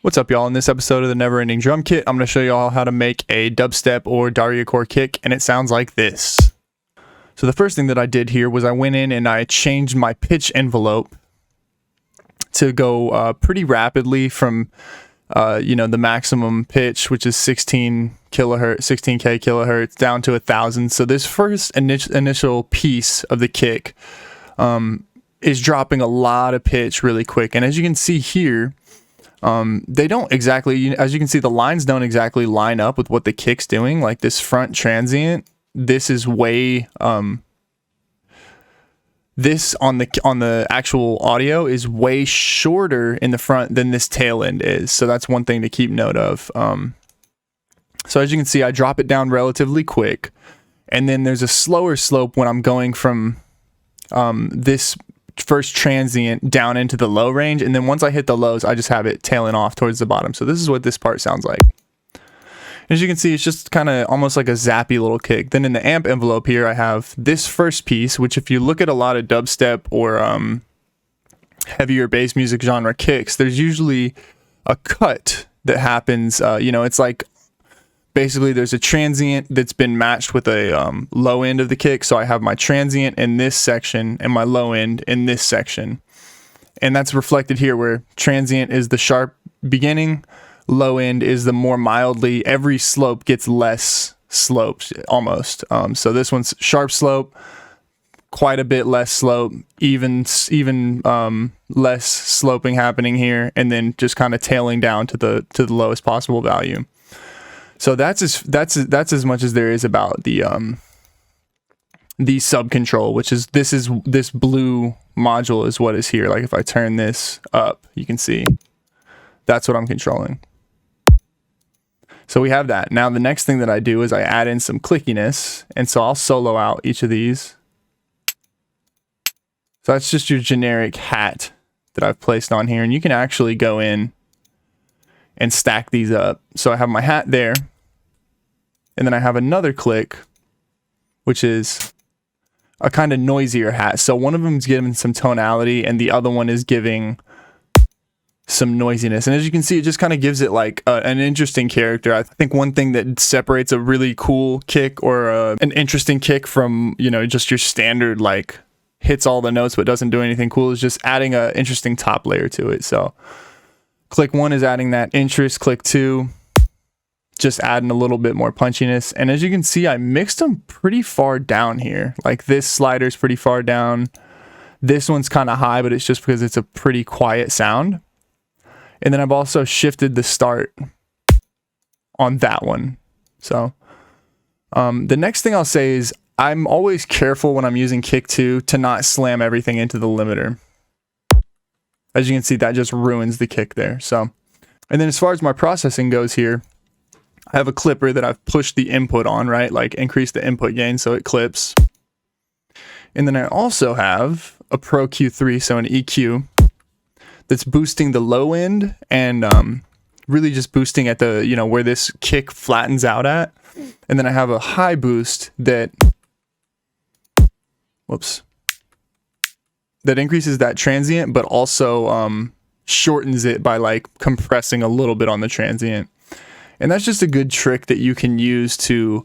What's up, y'all? In this episode of the Never Ending Drum Kit, I'm going to show y'all how to make a dubstep or Dariacore kick, and it sounds like this. So the first thing that I did here was I went in and I changed my pitch envelope to go pretty rapidly from the maximum pitch, which is 16 kilohertz, 16k kilohertz, down to 1,000. So this first initial piece of the kick is dropping a lot of pitch really quick, and as you can see here, they don't exactly, as you can see, the lines don't exactly line up with what the kick's doing. Like this front transient, this is way, this on the actual audio is way shorter in the front than this tail end is. So that's one thing to keep note of. So as you can see, I drop it down relatively quick, and then there's a slower slope when I'm going from this first transient down into the low range, and then once I hit the lows, I just have it tailing off towards the bottom. So this is what this part sounds like. As you can see, it's just kind of almost like a zappy little kick. Then in the amp envelope here, I have this first piece, which if you look at a lot of dubstep or heavier bass music genre kicks, there's usually a cut that happens. It's like basically there's a transient that's been matched with a low end of the kick. So I have my transient in this section and my low end in this section. And that's reflected here where transient is the sharp beginning, low end is the more mildly, every slope gets less slopes almost. So this one's sharp slope, quite a bit less slope, even less sloping happening here, and then just kind of tailing down to the lowest possible value. So that's as much as there is about the sub control, which is this blue module is what is here. Like if I turn this up, you can see that's what I'm controlling. So we have that. Now the next thing that I do is I add in some clickiness, and so I'll solo out each of these. So that's just your generic hat that I've placed on here, and you can actually go in and stack these up. So I have my hat there, and then I have another click, which is a kind of noisier hat. So one of them is giving some tonality, and the other one is giving some noisiness. And as you can see, it just kind of gives it like an interesting character. I think one thing that separates a really cool kick or an interesting kick from, just your standard like hits all the notes but doesn't do anything cool is just adding an interesting top layer to it. So click 1 is adding that interest, click 2 just adding a little bit more punchiness. And as you can see, I mixed them pretty far down here. Like this slider's pretty far down, this one's kind of high, but it's just because it's a pretty quiet sound. And then I've also shifted the start on that one. So the next thing I'll say is I'm always careful when I'm using kick 2 to not slam everything into the limiter. As you can see, that just ruins the kick there. So, and then as far as my processing goes here, I have a clipper that I've pushed the input on, right? Like increase the input gain so it clips. And then I also have a Pro Q3, so an EQ, that's boosting the low end and really just boosting at the, where this kick flattens out at. And then I have a high boost that, that increases that transient, but also shortens it by like compressing a little bit on the transient. And that's just a good trick that you can use to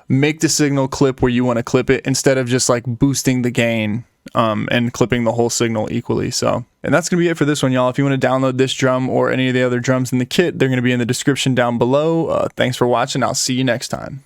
make the signal clip where you want to clip it instead of just like boosting the gain and clipping the whole signal equally. So, and that's going to be it for this one, y'all. If you want to download this drum or any of the other drums in the kit, they're going to be in the description down below. Thanks for watching. I'll see you next time.